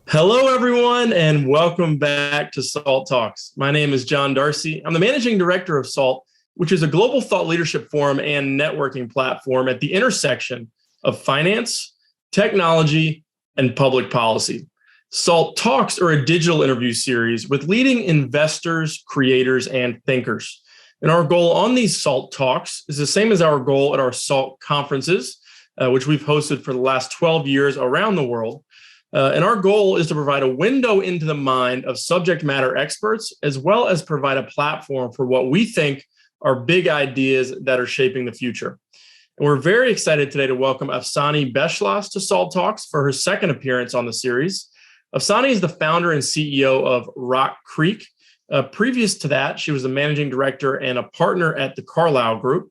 Hello, everyone, and welcome back to SALT Talks. My name is John Darcy. I'm the managing director of SALT, which is a global thought leadership forum and networking platform at the intersection of finance, technology, and public policy. SALT Talks are a digital interview series with leading investors, creators, and thinkers. And our goal on these SALT Talks is the same as our goal at our SALT conferences, which we've hosted for the last 12 years around the world. And our goal is to provide a window into the mind of subject matter experts, as well as provide a platform for what we think are big ideas that are shaping the future. And we're very excited today to welcome Afsaneh Beschloss to SALT Talks for her second appearance on the series. Afsaneh is the founder and CEO of RockCreek. Previous to that, she was the managing director and a partner at the Carlyle Group.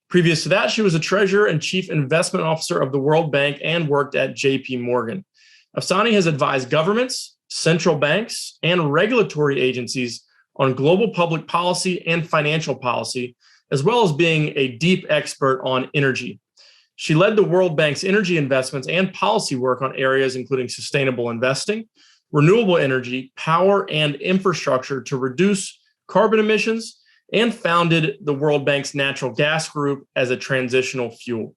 Previous to that, she was a treasurer and chief investment officer of the World Bank and worked at JP Morgan. Afsaneh has advised governments, central banks, and regulatory agencies on global public policy and financial policy, as well as being a deep expert on energy. She led the World Bank's energy investments and policy work on areas including sustainable investing, renewable energy, power, and infrastructure to reduce carbon emissions, and founded the World Bank's natural gas group as a transitional fuel.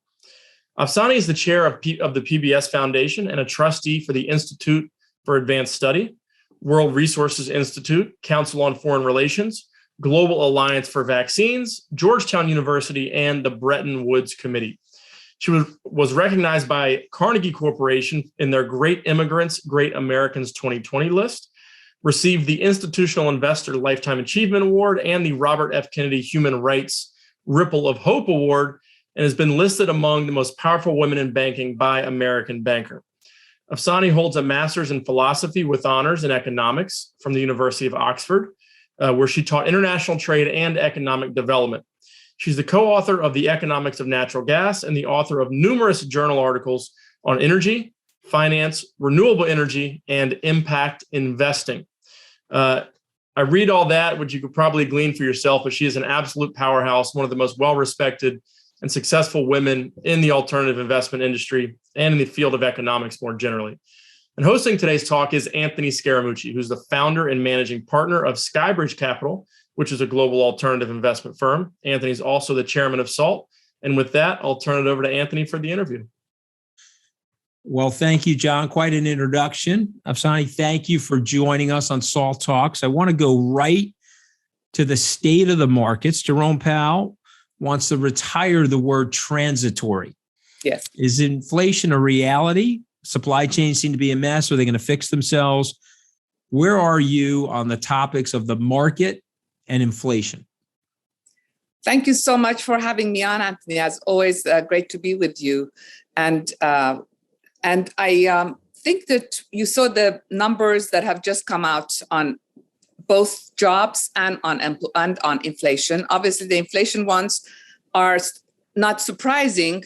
Afsaneh is the chair of the PBS Foundation and a trustee for the Institute for Advanced Study, World Resources Institute, Council on Foreign Relations, Global Alliance for Vaccines, Georgetown University, and the Bretton Woods Committee. She was recognized by Carnegie Corporation in their Great Immigrants, Great Americans 2020 list, received the Institutional Investor Lifetime Achievement Award and the Robert F. Kennedy Human Rights Ripple of Hope Award, and has been listed among the most powerful women in banking by American Banker. Afsaneh holds a master's in philosophy with honors in economics from the University of Oxford, where she taught international trade and economic development. She's the co-author of The Economics of Natural Gas and the author of numerous journal articles on energy, finance, renewable energy, and impact investing. I read all that, which you could probably glean for yourself, but she is an absolute powerhouse, one of the most well-respected and successful women in the alternative investment industry and in the field of economics more generally. And hosting today's talk is Anthony Scaramucci, who's the founder and managing partner of Skybridge Capital, which is a global alternative investment firm. Anthony's also the chairman of SALT. And with that, I'll turn it over to Anthony for the interview. Well, thank you, John. Quite an introduction. Afsaneh, thank you for joining us on SALT Talks. I want to go right to the state of the markets. Jerome Powell wants to retire the word transitory. Yes. Is inflation a reality? Supply chains seem to be a mess. Are they going to fix themselves? Where are you on the topics of the market and inflation? Thank you so much for having me on, Anthony. As always, great to be with you. And I think that you saw the numbers that have just come out on both jobs and on inflation. Obviously, the inflation ones are not surprising,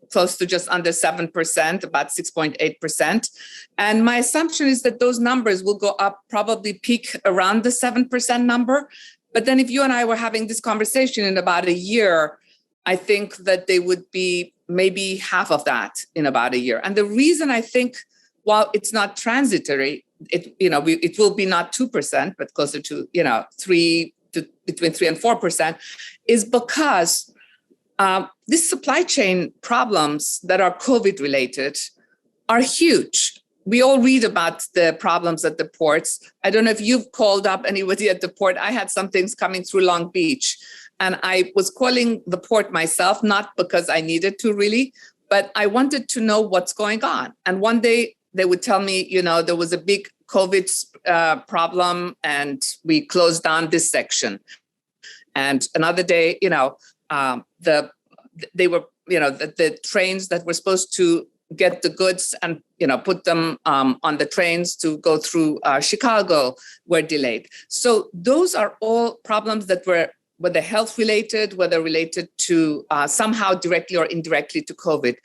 close to just under 7%, about 6.8%. And my assumption is that those numbers will go up, probably peak around the 7% number. But then if you and I were having this conversation in about a year, I think that they would be maybe half of that in about a year. And the reason I think, while it's not transitory, it will be not 2%, but closer to, between 3 and 4%, is because these supply chain problems that are COVID related are huge. We all read about the problems at the ports. I don't know if you've called up anybody at the port. I had some things coming through Long Beach, and I was calling the port myself, not because I needed to really, but I wanted to know what's going on. And one day they would tell me, there was a big COVID problem and we closed down this section. And another day, the trains that were supposed to get the goods and, put them on the trains to go through Chicago were delayed. So those are all problems that were, whether health related, whether related to somehow directly or indirectly to COVID.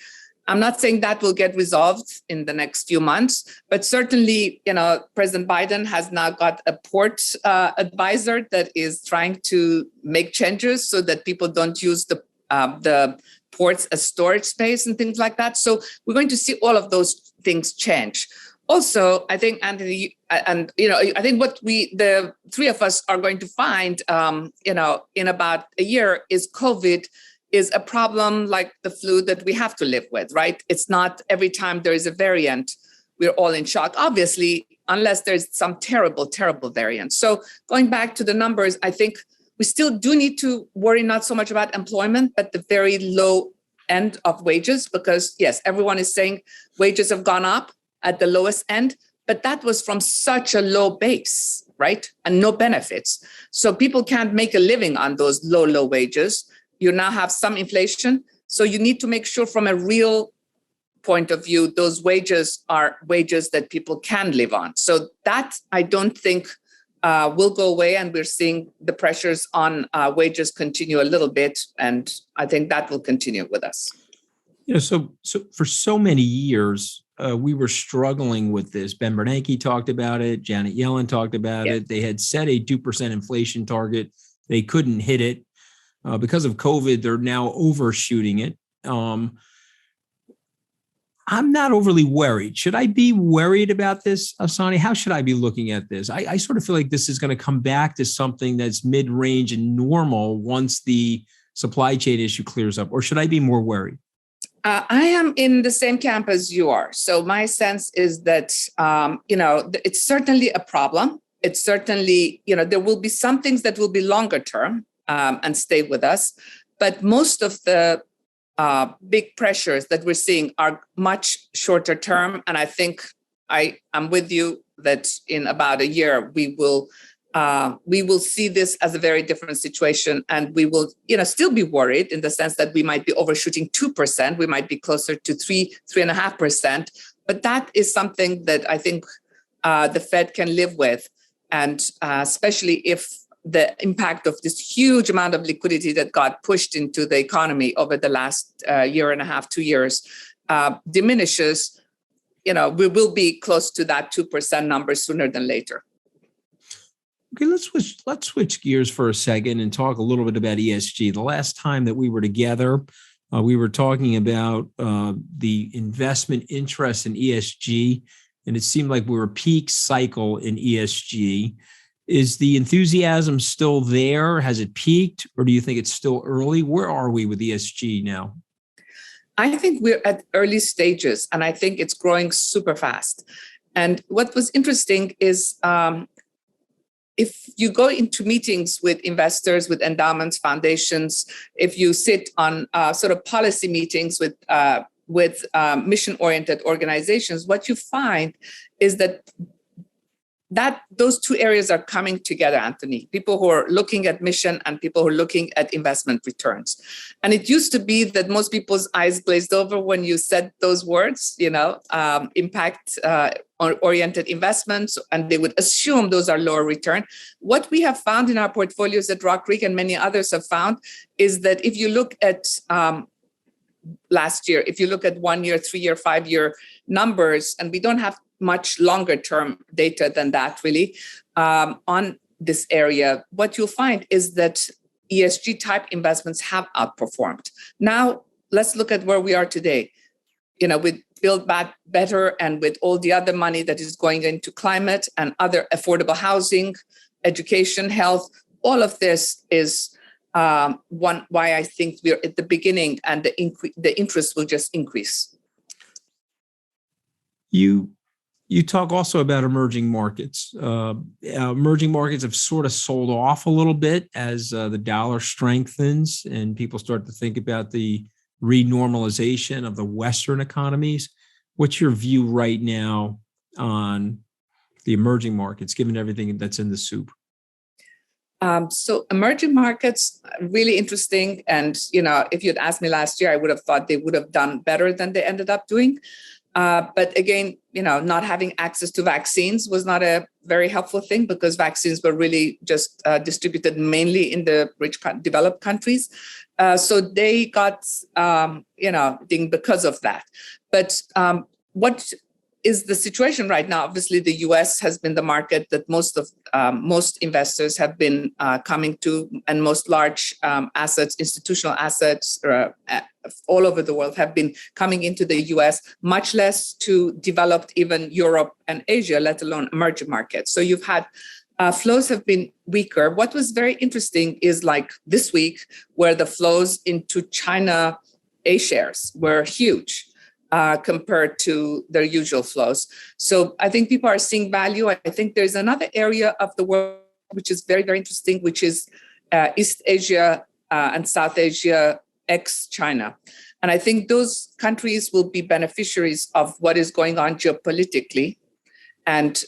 I'm not saying that will get resolved in the next few months, but certainly, President Biden has now got a port advisor that is trying to make changes so that people don't use the ports as storage space and things like that. So we're going to see all of those things change. Also, I think, Anthony, and I think what the three of us are going to find, in about a year, is COVID is a problem like the flu that we have to live with, right? It's not every time there is a variant, we're all in shock, obviously, unless there's some terrible, terrible variant. So going back to the numbers, I think we still do need to worry not so much about employment, but the very low end of wages, because yes, everyone is saying wages have gone up at the lowest end, but that was from such a low base, right? And no benefits. So people can't make a living on those low wages. You now have some inflation. So you need to make sure from a real point of view, those wages are wages that people can live on. So that I don't think will go away. And we're seeing the pressures on wages continue a little bit. And I think that will continue with us. So for so many years, we were struggling with this. Ben Bernanke talked about it. Janet Yellen talked about it. They had set a 2% inflation target. They couldn't hit it. Because of COVID, they're now overshooting it. I'm not overly worried. Should I be worried about this, Afsaneh? How should I be looking at this? I sort of feel like this is going to come back to something that's mid-range and normal once the supply chain issue clears up. Or should I be more worried? I am in the same camp as you are. So my sense is that, it's certainly a problem. It's certainly, there will be some things that will be longer term and stay with us. But most of the big pressures that we're seeing are much shorter term. And I think I'm with you that in about a year, we will see this as a very different situation, and we will, still be worried in the sense that we might be overshooting 2%. We might be closer to 3.5%. But that is something that I think the Fed can live with, and especially if the impact of this huge amount of liquidity that got pushed into the economy over the last year and a half, 2 years, diminishes. We will be close to that 2% number sooner than later. Okay, let's switch gears for a second and talk a little bit about ESG. The last time that we were together, we were talking about the investment interest in ESG, and it seemed like we were peak cycle in ESG. Is the enthusiasm still there? Has it peaked, or do you think it's still early? Where are we with ESG now? I think we're at early stages, and I think it's growing super fast. And what was interesting is if you go into meetings with investors, with endowments, foundations, if you sit on sort of policy meetings with mission-oriented organizations, what you find is that those two areas are coming together, Anthony. People who are looking at mission and people who are looking at investment returns. And it used to be that most people's eyes glazed over when you said those words, impact oriented investments, and they would assume those are lower return. What we have found in our portfolios at RockCreek, and many others have found, is that if you look at last year, if you look at 1 year, 3 year, 5 year numbers, and we don't have much longer term data than that really on this area, what you'll find is that ESG type investments have outperformed. Now, let's look at where we are today. With Build Back Better and with all the other money that is going into climate and other affordable housing, education, health, all of this is why I think we're at the beginning, and the interest will just increase. You talk also about emerging markets. Emerging markets have sort of sold off a little bit as the dollar strengthens and people start to think about the renormalization of the Western economies. What's your view right now on the emerging markets, given everything that's in the soup? So emerging markets, really interesting. And, if you'd asked me last year, I would have thought they would have done better than they ended up doing. But again, not having access to vaccines was not a very helpful thing, because vaccines were really just distributed mainly in the rich developed countries. So they got, dinged because of that. But what is the situation right now. Obviously, the U.S. has been the market that most investors have been coming to, and most large institutional assets all over the world have been coming into the U.S., much less to developed even Europe and Asia, let alone emerging markets. So you've had flows have been weaker. What was very interesting is like this week, where the flows into China A shares were huge. Compared to their usual flows. So I think people are seeing value. I think there's another area of the world which is very, very interesting, which is East Asia and South Asia ex-China. And I think those countries will be beneficiaries of what is going on geopolitically. And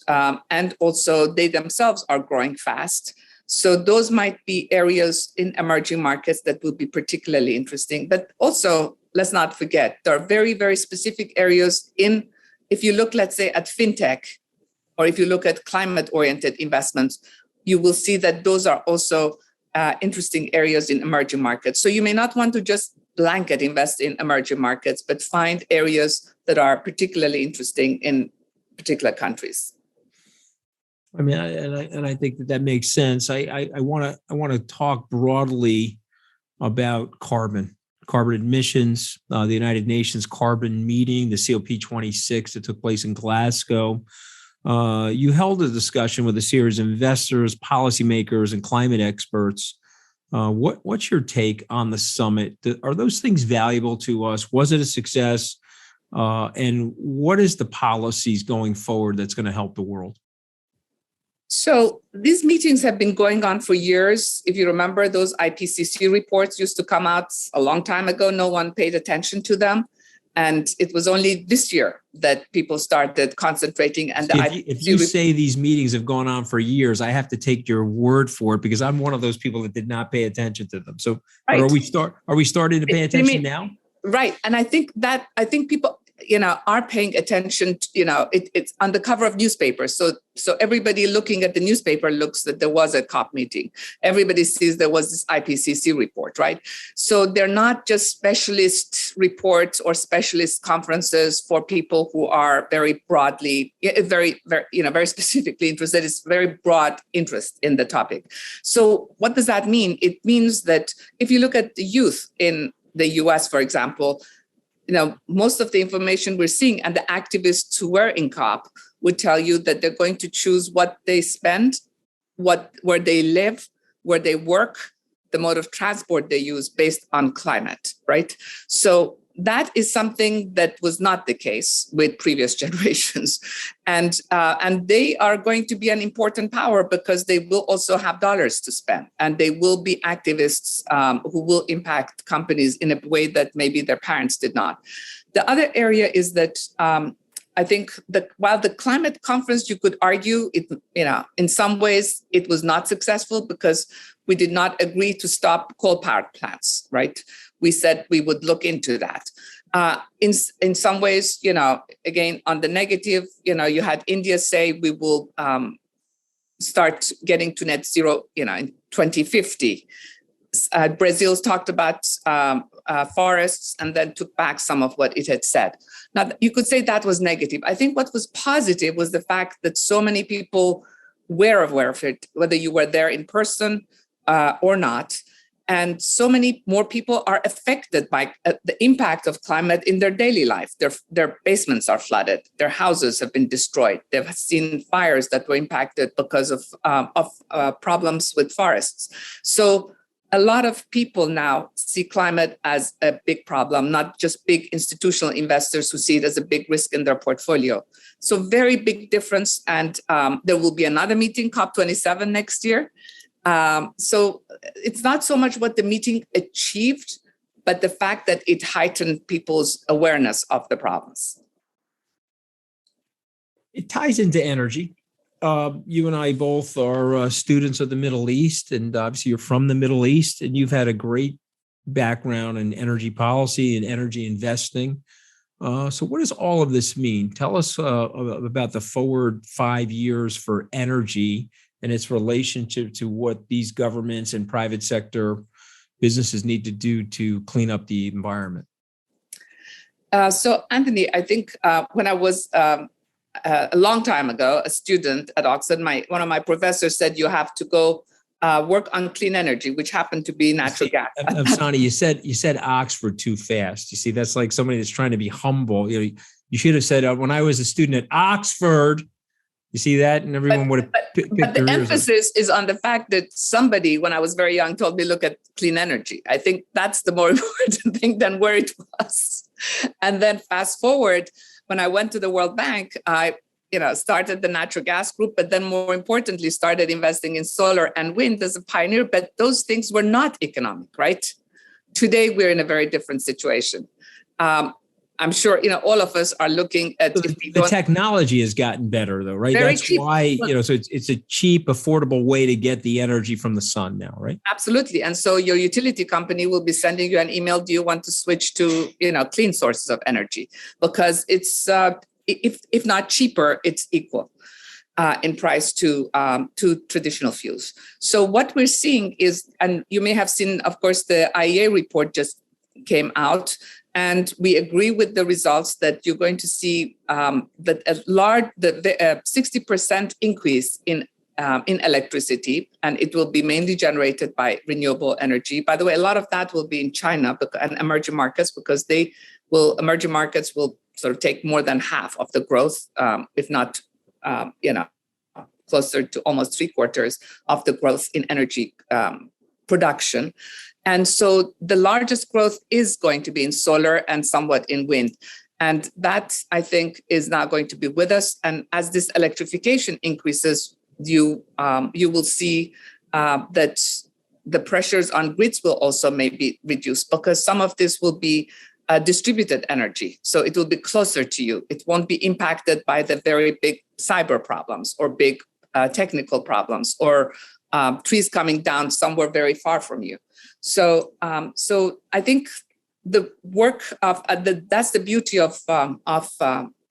also they themselves are growing fast. So those might be areas in emerging markets that will be particularly interesting. But also, let's not forget, there are very, very specific areas if you look, let's say, at fintech, or if you look at climate-oriented investments, you will see that those are also interesting areas in emerging markets. So you may not want to just blanket invest in emerging markets, but find areas that are particularly interesting in particular countries. I mean, I think that makes sense. I want to talk broadly about carbon emissions. The United Nations carbon meeting, the COP26 that took place in Glasgow. You held a discussion with a series of investors, policymakers, and climate experts. What's your take on the summit? Are those things valuable to us? Was it a success? And what is the policies going forward that's going to help the world? So these meetings have been going on for years. If you remember, those IPCC reports used to come out a long time ago. No one paid attention to them. And it was only this year that people started concentrating. And if you say these meetings have gone on for years, I have to take your word for it, because I'm one of those people that did not pay attention to them. So right. Are we starting to pay attention now? Right. And I think people, are paying attention to, it's on the cover of newspapers. So everybody looking at the newspaper looks that there was a COP meeting. Everybody sees there was this IPCC report, right? So they're not just specialist reports or specialist conferences for people who are very broadly, very specifically interested. It's very broad interest in the topic. So what does that mean? It means that if you look at the youth in the US, for example, most of the information we're seeing and the activists who were in COP would tell you that they're going to choose what they spend, where they live, where they work, the mode of transport they use based on climate, right? So that is something that was not the case with previous generations. And they are going to be an important power because they will also have dollars to spend, and they will be activists who will impact companies in a way that maybe their parents did not. The other area is that I think that while the climate conference, you could argue, in some ways it was not successful because we did not agree to stop coal power plants, right? We said we would look into that. In some ways, again, on the negative, you had India say we will start getting to net zero, in 2050. Brazil's talked about forests and then took back some of what it had said. Now, you could say that was negative. I think what was positive was the fact that so many people were aware of it, whether you were there in person or not. And so many more people are affected by the impact of climate in their daily life. Their basements are flooded. Their houses have been destroyed. They've seen fires that were impacted because of problems with forests. So a lot of people now see climate as a big problem, not just big institutional investors who see it as a big risk in their portfolio. So very big difference. And there will be another meeting, COP27 next year. So it's not so much what the meeting achieved, but the fact that it heightened people's awareness of the problems. It ties into energy. You and I both are students of the Middle East, and obviously you're from the Middle East, and you've had a great background in energy policy and energy investing. So what does all of this mean? Tell us about the forward 5 years for energy and its relationship to what these governments and private sector businesses need to do to clean up the environment. So, Anthony, I think when I was a long time ago, a student at Oxford, one of my professors said, you have to go work on clean energy, which happened to be natural gas. Afsaneh, you said Oxford too fast. You see, that's like somebody that's trying to be humble. You should have said, when I was a student at Oxford. You see that? And everyone would have picked But the their ears emphasis is on the fact that somebody, when I was very young, told me, look at clean energy. I think that's the more important thing than where it was. And then fast forward, when I went to the World Bank, I started the natural gas group, but then more importantly, started investing in solar and wind as a pioneer. But those things were not economic, right? Today, we're in a very different situation. I'm sure, all of us are looking at the technology has gotten better though, right? Very That's cheap. why, so it's a cheap, affordable way to get the energy from the sun now, right? Absolutely. And so your utility company will be sending you an email. Do you want to switch to, clean sources of energy? Because it's, if not cheaper, it's equal in price to traditional fuels. So what we're seeing is, and you may have seen, of course, the IEA report just came out. And we agree with the results that you're going to see that a 60% increase in electricity, and it will be mainly generated by renewable energy. By the way, a lot of that will be in China and emerging markets, because emerging markets will sort of take more than half of the growth, if not, closer to almost 3/4 of the growth in energy production. And so the largest growth is going to be in solar and somewhat in wind. And that, I think, is now going to be with us. And as this electrification increases, you will see that the pressures on grids will also maybe reduce, because some of this will be distributed energy. So it will be closer to you. It won't be impacted by the very big cyber problems or big technical problems or trees coming down somewhere very far from you. So I think the work of that's the beauty of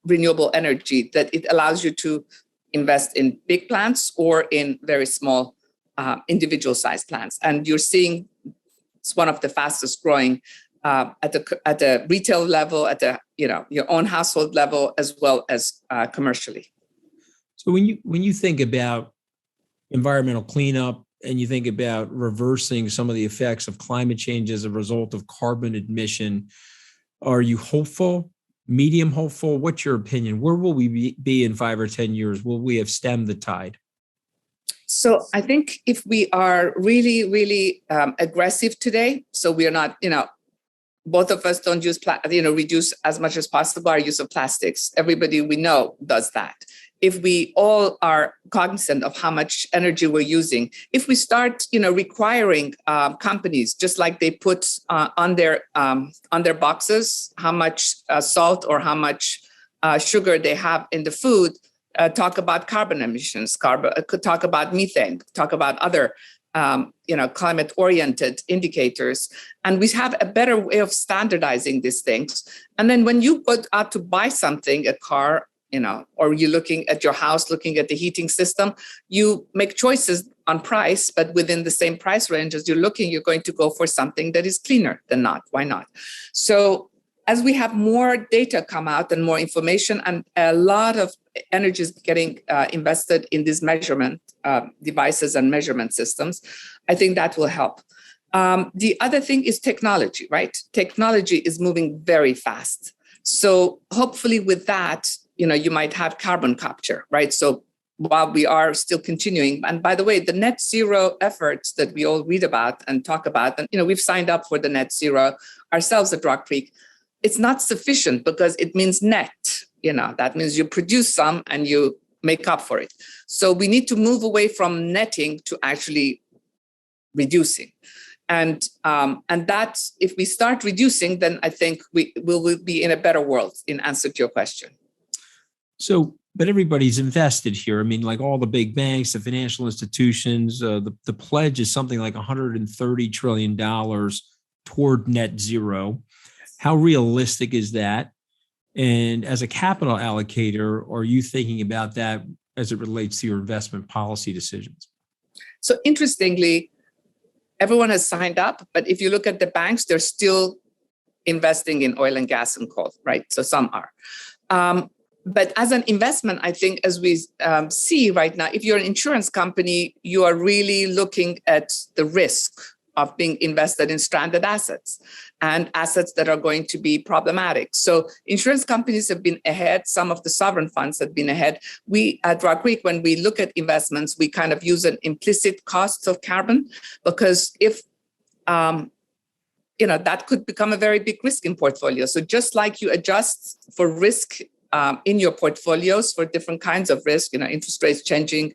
renewable energy, that it allows you to invest in big plants or in very small individual sized plants. And you're seeing it's one of the fastest growing at the retail level, at the your own household level, as well as commercially. So when you think about environmental cleanup, and you think about reversing some of the effects of climate change as a result of carbon emission, are you hopeful, medium hopeful? What's your opinion? Where will we be in 5 or 10 years? Will we have stemmed the tide? So I think if we are really, really aggressive today, so we are not, both of us don't use, reduce as much as possible our use of plastics. Everybody we know does that. If we all are cognizant of how much energy we're using, if we start, requiring companies, just like they put on their boxes how much salt or how much sugar they have in the food, talk about carbon emissions, could talk about methane, talk about other climate-oriented indicators, and we have a better way of standardizing these things. And then when you go out to buy something, a car, or you're looking at your house, looking at the heating system, you make choices on price, but within the same price range as you're going to go for something that is cleaner than not. Why not? So as we have more data come out and more information, and a lot of energy is getting invested in these measurement devices and measurement systems, I think that will help. The other thing is technology, right? Technology is moving very fast. So hopefully with that, you might have carbon capture, right? So while we are still continuing, and by the way, the net zero efforts that we all read about and talk about, and we've signed up for the net zero ourselves at RockCreek, it's not sufficient because it means net, that means you produce some and you make up for it. So we need to move away from netting to actually reducing. And that, if we start reducing, then I think we will be in a better world, in answer to your question. So, but everybody's invested here. I mean, like all the big banks, the financial institutions, the pledge is something like $130 trillion toward net zero. How realistic is that? And as a capital allocator, are you thinking about that as it relates to your investment policy decisions? So interestingly, everyone has signed up, but if you look at the banks, they're still investing in oil and gas and coal, right? So some are. but as an investment, I think as we see right now, if you're an insurance company, you are really looking at the risk of being invested in stranded assets and assets that are going to be problematic. So insurance companies have been ahead. Some of the sovereign funds have been ahead. We at RockCreek, when we look at investments, we kind of use an implicit cost of carbon, because if that could become a very big risk in portfolio. So just like you adjust for risk in your portfolios for different kinds of risk, interest rates changing,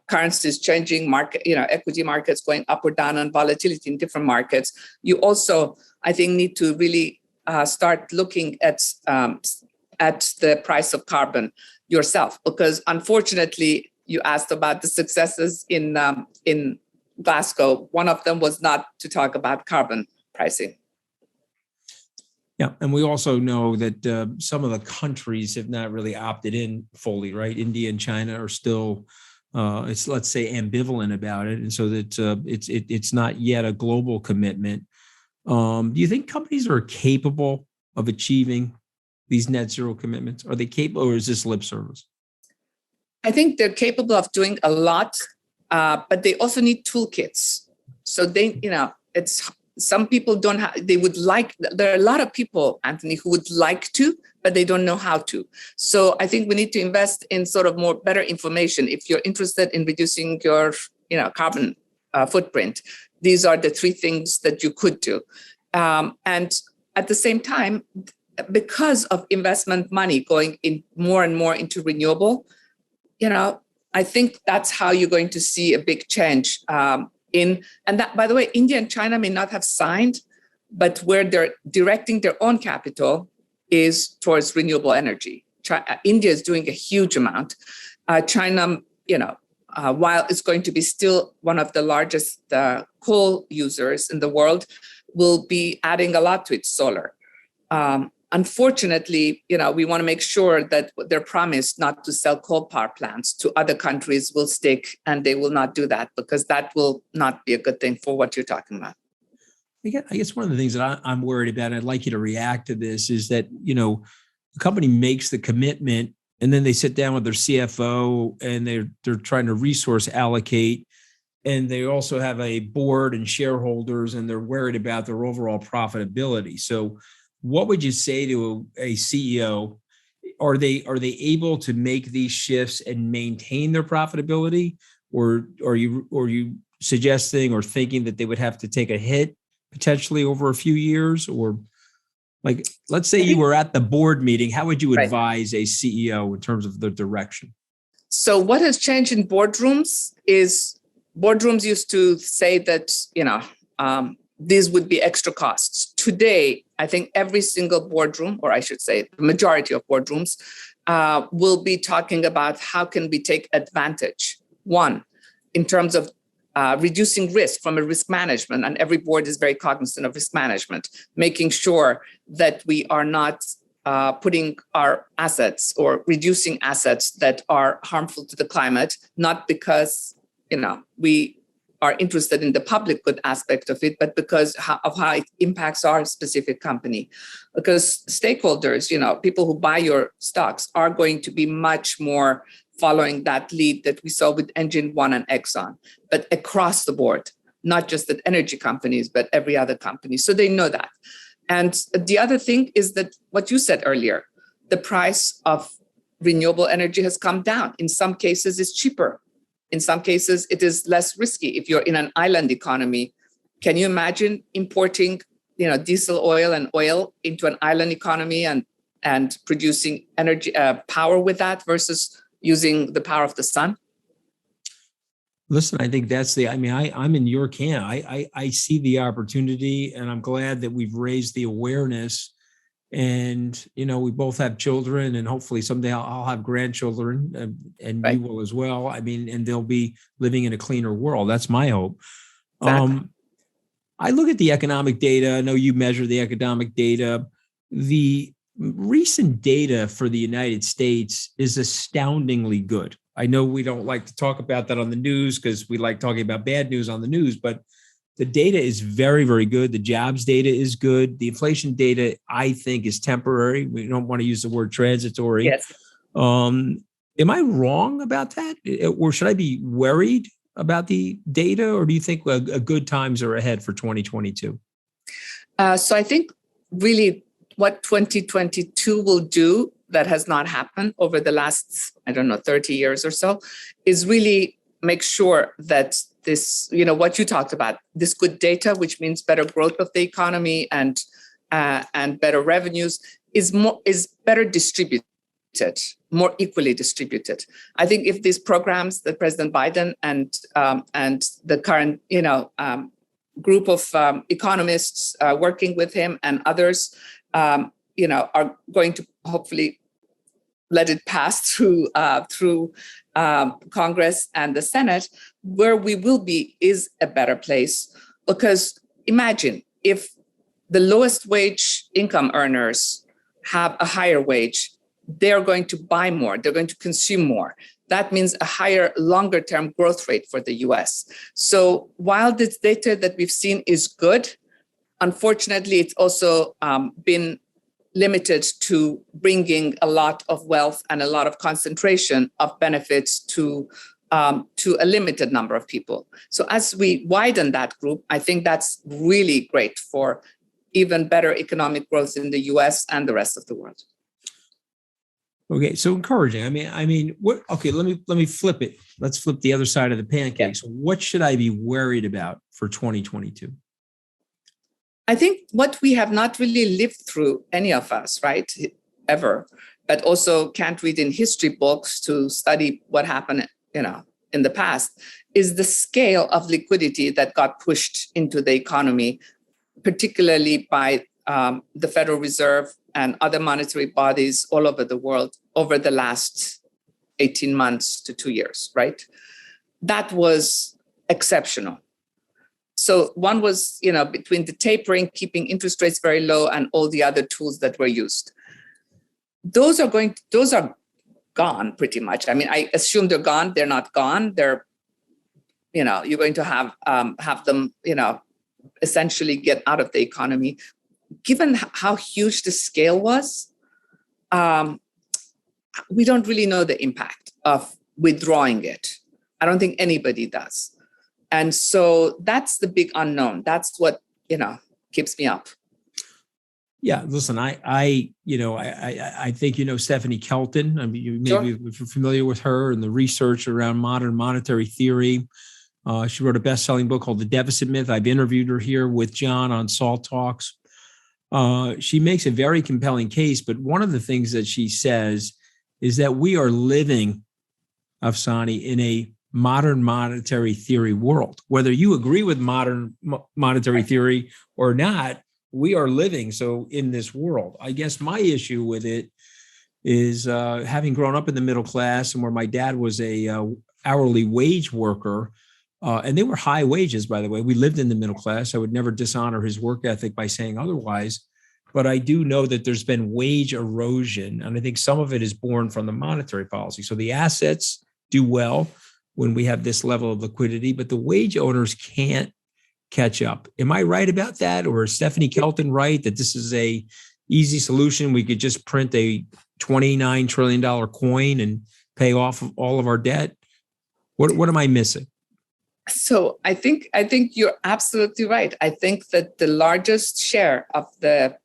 currencies changing, market, equity markets going up or down, and volatility in different markets. You also, I think, need to really start looking at the price of carbon yourself, because unfortunately, you asked about the successes in Glasgow. One of them was not to talk about carbon pricing. Yeah, and we also know that some of the countries have not really opted in fully, right? India and China are still, let's say, ambivalent about it, and so that it's not yet a global commitment. Do you think companies are capable of achieving these net zero commitments? Are they capable, or is this lip service? I think they're capable of doing a lot, but they also need toolkits. So it's. Some people don't have, there are a lot of people, Anthony, who would like to, but they don't know how to. So I think we need to invest in sort of more better information. If you're interested in reducing your, carbon footprint, these are the 3 things that you could do. And at the same time, because of investment money going in more and more into renewable, I think that's how you're going to see a big change. And that, by the way, India and China may not have signed, but where they're directing their own capital is towards renewable energy. India is doing a huge amount. China, while it's going to be still one of the largest coal users in the world, will be adding a lot to its solar. Unfortunately, we want to make sure that their promise not to sell coal power plants to other countries will stick, and they will not do that, because that will not be a good thing for what you're talking about. I guess one of the things that I'm worried about, and I'd like you to react to this, is that, the company makes the commitment and then they sit down with their CFO and they're trying to resource allocate, and they also have a board and shareholders, and they're worried about their overall profitability. So what would you say to a CEO? Are they able to make these shifts and maintain their profitability, or are you suggesting or thinking that they would have to take a hit potentially over a few years? Or, like, let's say you were at the board meeting, how would you advise a CEO in terms of the direction? So what has changed in boardrooms is boardrooms used to say that these would be extra costs. Today, I think every single boardroom, or I should say the majority of boardrooms, will be talking about how can we take advantage. One, in terms of reducing risk from a risk management, and every board is very cognizant of risk management, making sure that we are not putting our assets or reducing assets that are harmful to the climate, not because we are interested in the public good aspect of it, but because of how it impacts our specific company. Because stakeholders, people who buy your stocks, are going to be much more following that lead that we saw with Engine One and Exxon, but across the board, not just at energy companies, but every other company. So they know that. And the other thing is that what you said earlier, the price of renewable energy has come down. In some cases, it's cheaper. In some cases, it is less risky. If you're in an island economy, can you imagine importing, diesel oil and oil into an island economy and producing energy power with that versus using the power of the sun? Listen, I think that's I'm in your camp. I see the opportunity, and I'm glad that we've raised the awareness. And, we both have children, and hopefully someday I'll have grandchildren, and right. You will as well. And they'll be living in a cleaner world. That's my hope. Exactly. I look at the economic data. I know you measure the economic data. The recent data for the United States is astoundingly good. I know we don't like to talk about that on the news because we like talking about bad news on the news, but the data is very, very good. The jobs data is good. The inflation data, I think, is temporary. We don't want to use the word transitory. Yes. Am I wrong about that? Or should I be worried about the data? Or do you think a good times are ahead for 2022? So I think really what 2022 will do that has not happened over the last, 30 years or so, is really make sure that this, what you talked about, this good data, which means better growth of the economy and better revenues, is better distributed, more equally distributed. I think if these programs that President Biden and the current, group of economists working with him and others, are going to hopefully let it pass through Congress and the Senate, where we will be is a better place. Because imagine if the lowest wage income earners have a higher wage, they're going to buy more, they're going to consume more. That means a higher, longer term growth rate for the US. So while this data that we've seen is good, unfortunately, it's also been limited to bringing a lot of wealth and a lot of concentration of benefits to a limited number of people. So as we widen that group, I think that's really great for even better economic growth in the US and the rest of the world. Okay, so encouraging. I mean, what? Okay, let me flip it. Let's flip the other side of the pancake. Yeah. So what should I be worried about for 2022? I think what we have not really lived through, any of us, right, ever, but also can't read in history books to study what happened, in the past, is the scale of liquidity that got pushed into the economy, particularly by the Federal Reserve and other monetary bodies all over the world over the last 18 months to 2 years, right? That was exceptional. So one was, between the tapering, keeping interest rates very low, and all the other tools that were used. Those are gone pretty much. I mean, I assume they're gone. They're not gone. They're, you're going to have them, essentially get out of the economy. Given how huge the scale was, we don't really know the impact of withdrawing it. I don't think anybody does. And so that's the big unknown. That's what, keeps me up. Yeah, listen, I think Stephanie Kelton. I mean, you maybe if you're familiar with her and the research around modern monetary theory. She wrote a best-selling book called The Deficit Myth. I've interviewed her here with John on Salt Talks. She makes a very compelling case, but one of the things that she says is that we are living, Afsaneh, in a modern monetary theory world. Whether you agree with modern monetary theory or not, we are living in this world. I guess my issue with it is having grown up in the middle class and where my dad was a hourly wage worker, and they were high wages, by the way. We lived in the middle class. I would never dishonor his work ethic by saying otherwise. But I do know that there's been wage erosion, and I think some of it is born from the monetary policy. So the assets do well when we have this level of liquidity, but the wage owners can't catch up. Am I right about that? Or is Stephanie Kelton right that this is a easy solution? We could just print a $29 trillion coin and pay off all of our debt? What am I missing? So I think you're absolutely right. I think that the largest share of the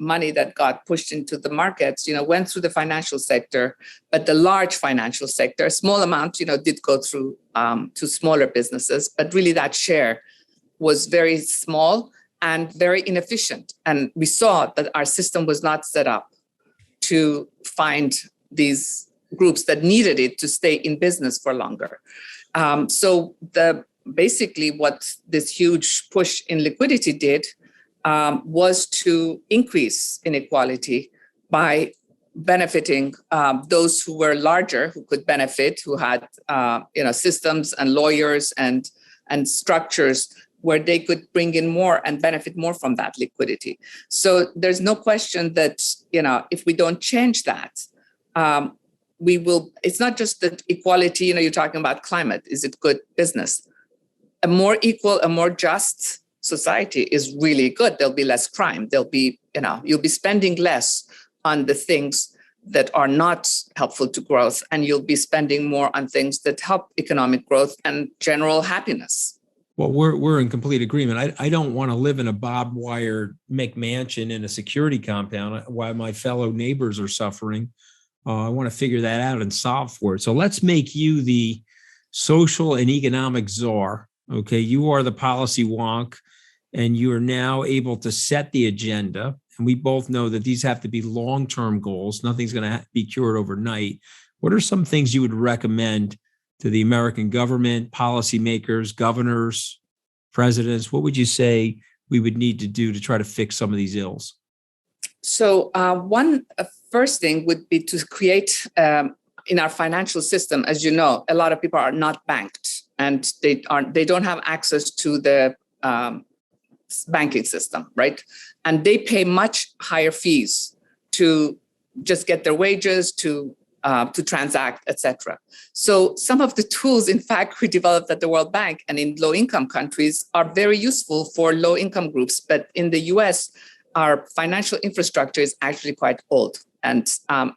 money that got pushed into the markets, went through the financial sector, but the large financial sector, a small amount, did go through to smaller businesses, but really that share was very small and very inefficient. And we saw that our system was not set up to find these groups that needed it to stay in business for longer. So basically what this huge push in liquidity did was to increase inequality by benefiting those who were larger, who could benefit, who had systems and lawyers and structures where they could bring in more and benefit more from that liquidity. So there's no question that if we don't change that, we will. It's not just that equality. You're talking about climate. Is it good business? A more equal, a more just society is really good. There'll be less crime. There'll be, you'll be spending less on the things that are not helpful to growth, and you'll be spending more on things that help economic growth and general happiness. Well, we're in complete agreement. I don't want to live in a barbed wire McMansion in a security compound while my fellow neighbors are suffering. I want to figure that out and solve for it. So let's make you the social and economic czar. Okay, you are the policy wonk, and you are now able to set the agenda. And we both know that these have to be long-term goals. Nothing's going to be cured overnight. What are some things you would recommend to the American government, policymakers, governors, presidents? What would you say we would need to do to try to fix some of these ills? So one first thing would be to create in our financial system, as you know, a lot of people are not banked, and they don't have access to the banking system, right? And they pay much higher fees to just get their wages, to transact, etc. So some of the tools, in fact, we developed at the World Bank and in low-income countries are very useful for low-income groups. But in the US, our financial infrastructure is actually quite old, and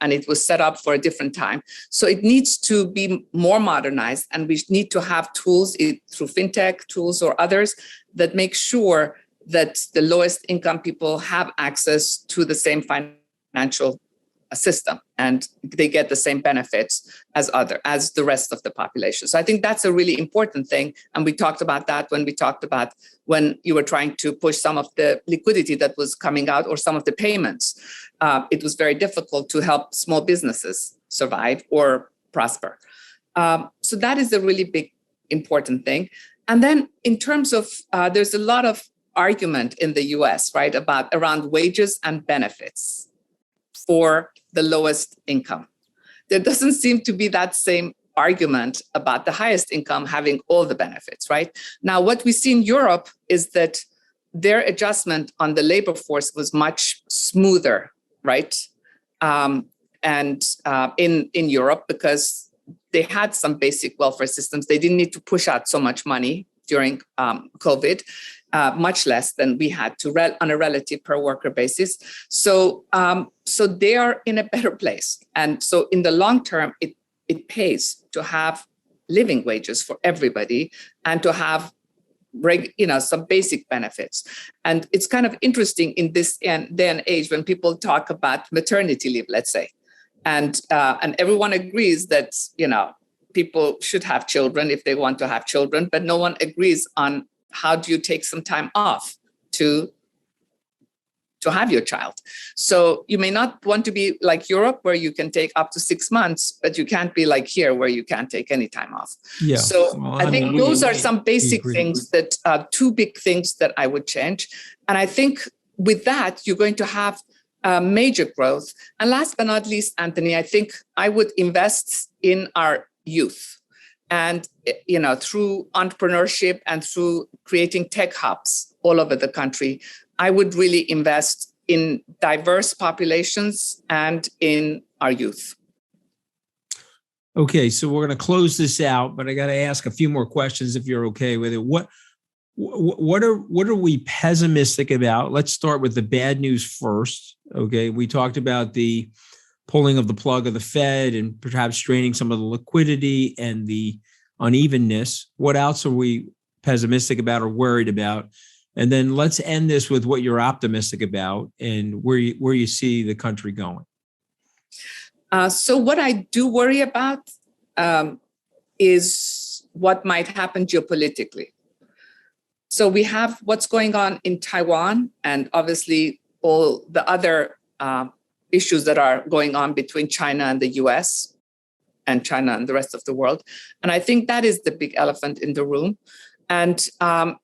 it was set up for a different time. So it needs to be more modernized, and we need to have tools through fintech tools or others that make sure that the lowest income people have access to the same financial system and they get the same benefits as the rest of the population. So I think that's a really important thing. And we talked about that when you were trying to push some of the liquidity that was coming out or some of the payments. It was very difficult to help small businesses survive or prosper. So that is a really big, important thing. And then in terms of, there's a lot of argument in the US, right, around wages and benefits for the lowest income. There doesn't seem to be that same argument about the highest income having all the benefits, right? Now, what we see in Europe is that their adjustment on the labor force was much smoother, right? In Europe, because they had some basic welfare systems. They didn't need to push out so much money during COVID. Much less than we had on a relative per worker basis. So they are in a better place. And so in the long term, it pays to have living wages for everybody and to have some basic benefits. And it's kind of interesting in this day and age when people talk about maternity leave, let's say, and everyone agrees that people should have children if they want to have children, but no one agrees on how do you take some time off to have your child. So you may not want to be like Europe, where you can take up to 6 months, but you can't be like here, where you can't take any time off. Yeah. So I think those are some basic things that two big things that I would change. And I think with that, you're going to have major growth. And last but not least, Anthony, I think I would invest in our youth. And, through entrepreneurship and through creating tech hubs all over the country, I would really invest in diverse populations and in our youth. Okay, so we're going to close this out, but I got to ask a few more questions if you're okay with it. What are we pessimistic about? Let's start with the bad news first. Okay, we talked about the pulling of the plug of the Fed and perhaps straining some of the liquidity and the unevenness. What else are we pessimistic about or worried about? And then let's end this with what you're optimistic about and where you see the country going. So what I do worry about is what might happen geopolitically. So we have what's going on in Taiwan and obviously all the other issues that are going on between China and the US and China and the rest of the world. And I think that is the big elephant in the room. And I've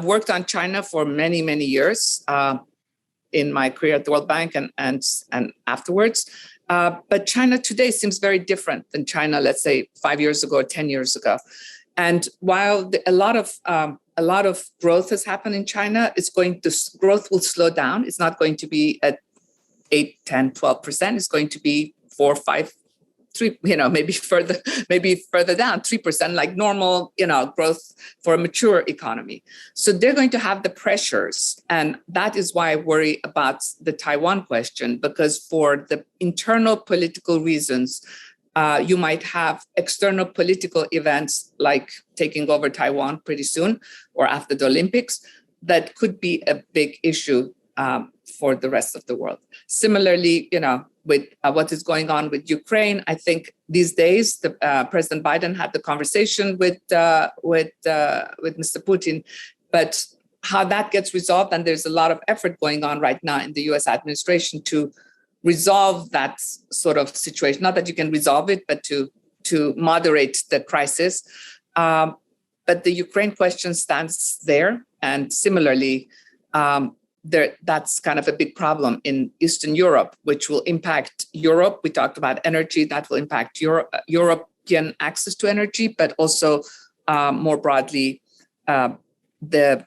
worked on China for many, many years in my career at the World Bank and afterwards. But China today seems very different than China, let's say 5 years ago or 10 years ago. And while a lot of growth has happened in China, growth will slow down. It's not going to be at 8, 10, 12%. It's going to be 4, 5, 3, maybe further down, 3%, like normal, growth for a mature economy. So they're going to have the pressures. And that is why I worry about the Taiwan question, because for the internal political reasons, you might have external political events like taking over Taiwan pretty soon or after the Olympics that could be a big issue for the rest of the world. Similarly, with what is going on with Ukraine, I think these days President Biden had the conversation with Mr. Putin, but how that gets resolved, and there's a lot of effort going on right now in the U.S. administration to resolve that sort of situation. Not that you can resolve it, but to moderate the crisis. But the Ukraine question stands there, and similarly, that's kind of a big problem in Eastern Europe, which will impact Europe. We talked about energy, that will impact European access to energy, but also more broadly, the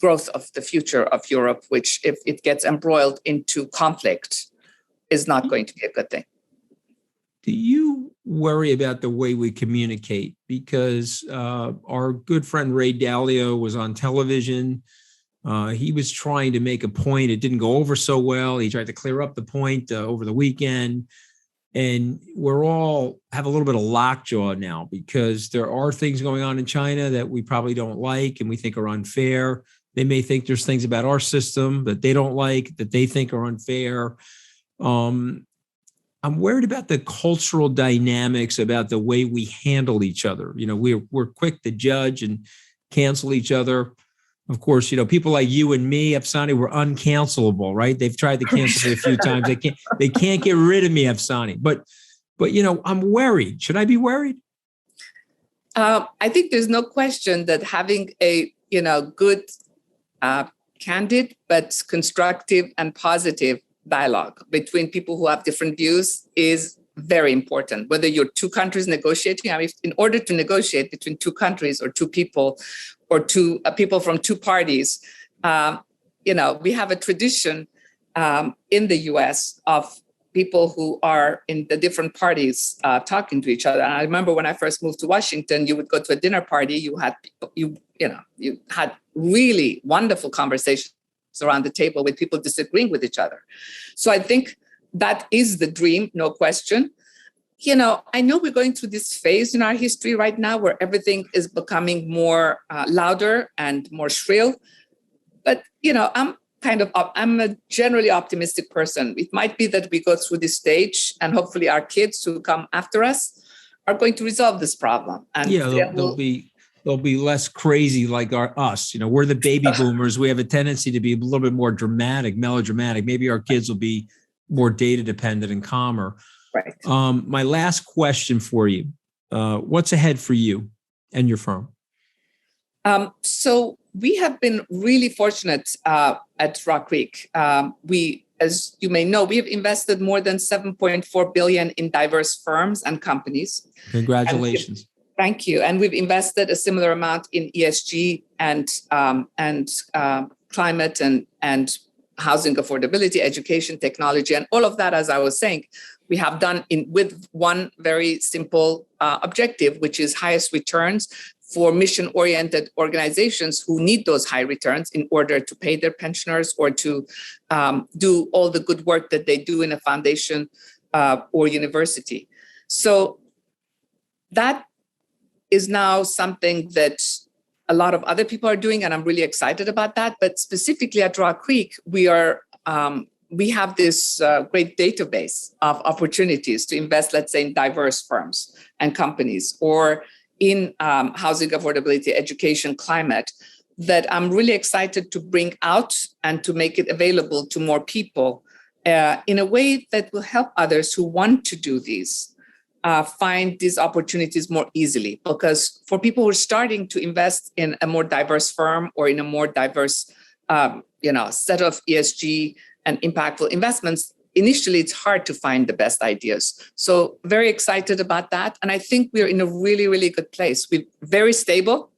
growth of the future of Europe, which if it gets embroiled into conflict, is not going to be a good thing. Do you worry about the way we communicate? Because our good friend Ray Dalio was on television. He was trying to make a point. It didn't go over so well. He tried to clear up the point over the weekend. And we're all have a little bit of lockjaw now because there are things going on in China that we probably don't like and we think are unfair. They may think there's things about our system that they don't like, that they think are unfair. I'm worried about the cultural dynamics, about the way we handle each other. We're quick to judge and cancel each other. Of course, people like you and me, Afsaneh, we're uncancelable, right? They've tried to cancel me a few times. They can't get rid of me, Afsaneh. But I'm worried. Should I be worried? I think there's no question that having a good, candid but constructive and positive dialogue between people who have different views is very important. Whether you're two countries negotiating, in order to negotiate between two countries or two people or two people from two parties, we have a tradition in the U.S. of people who are in the different parties talking to each other. And I remember when I first moved to Washington, you would go to a dinner party. You had really wonderful conversations around the table with people disagreeing with each other. So I think that is the dream, no question. I know we're going through this phase in our history right now where everything is becoming more louder and more shrill. But, I'm a generally optimistic person. It might be that we go through this stage and hopefully our kids who come after us are going to resolve this problem. And they'll be less crazy like us. We're the baby boomers. We have a tendency to be a little bit more dramatic, melodramatic. Maybe our kids will be more data dependent and calmer. Right. My last question for you, what's ahead for you and your firm? So we have been really fortunate at RockCreek. As you may know, we have invested more than $7.4 billion in diverse firms and companies. Congratulations. Thank you. And we've invested a similar amount in ESG and climate and housing affordability, education, technology, and all of that, as I was saying, we have done with one very simple objective, which is highest returns for mission-oriented organizations who need those high returns in order to pay their pensioners or to do all the good work that they do in a foundation or university. So that is now something that a lot of other people are doing, and I'm really excited about that. But specifically at RockCreek, we have this great database of opportunities to invest, let's say, in diverse firms and companies, or in housing affordability, education, climate, that I'm really excited to bring out and to make it available to more people in a way that will help others who want to do these find these opportunities more easily. Because for people who are starting to invest in a more diverse firm or in a more diverse set of ESG and impactful investments, initially it's hard to find the best ideas. So very excited about that. And I think we're in a really, really good place. We're very stable,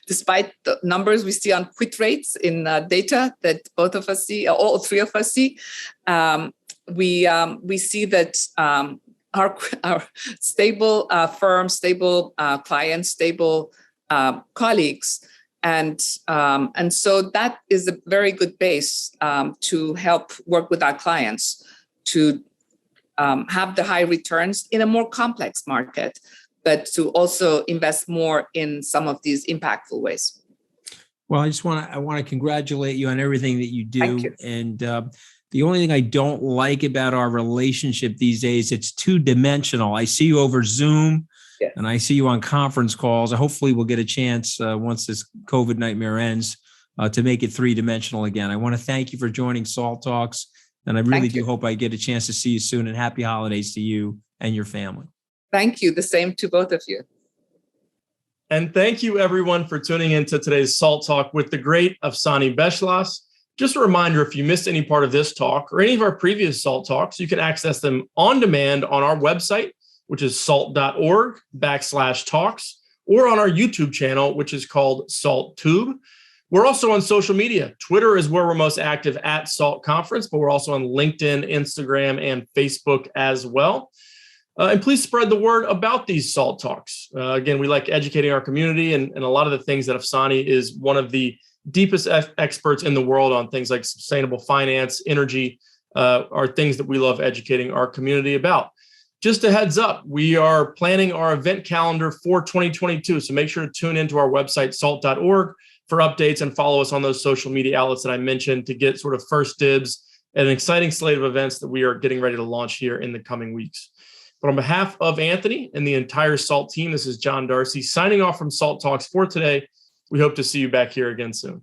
despite the numbers we see on quit rates in data that both of us see, all three of us see. We see that our stable firm, stable clients, stable colleagues. And so that is a very good base to help work with our clients to have the high returns in a more complex market, but to also invest more in some of these impactful ways. Well, I want to congratulate you on everything that you do. Thank you. And the only thing I don't like about our relationship these days, it's two-dimensional. I see you over Zoom. Yes. And I see you on conference calls. Hopefully we'll get a chance once this COVID nightmare ends to make it three-dimensional again. I want to thank you for joining Salt Talks. And I really do hope I get a chance to see you soon, and happy holidays to you and your family. Thank you. The same to both of you. And thank you, everyone, for tuning into today's Salt Talk with the great Afsaneh Beschloss. Just a reminder, if you missed any part of this talk or any of our previous Salt Talks, you can access them on demand on our website, which is salt.org/talks, or on our YouTube channel, which is called SaltTube. We're also on social media. Twitter is where we're most active at Salt Conference, but we're also on LinkedIn, Instagram, and Facebook as well. And please spread the word about these Salt Talks. Again, we like educating our community, and a lot of the things that Afsaneh is one of the deepest experts in the world on, things like sustainable finance, energy, are things that we love educating our community about. Just a heads up, we are planning our event calendar for 2022. So make sure to tune into our website, salt.org, for updates, and follow us on those social media outlets that I mentioned to get sort of first dibs at an exciting slate of events that we are getting ready to launch here in the coming weeks. But on behalf of Anthony and the entire SALT team, this is John Darcy signing off from SALT Talks for today. We hope to see you back here again soon.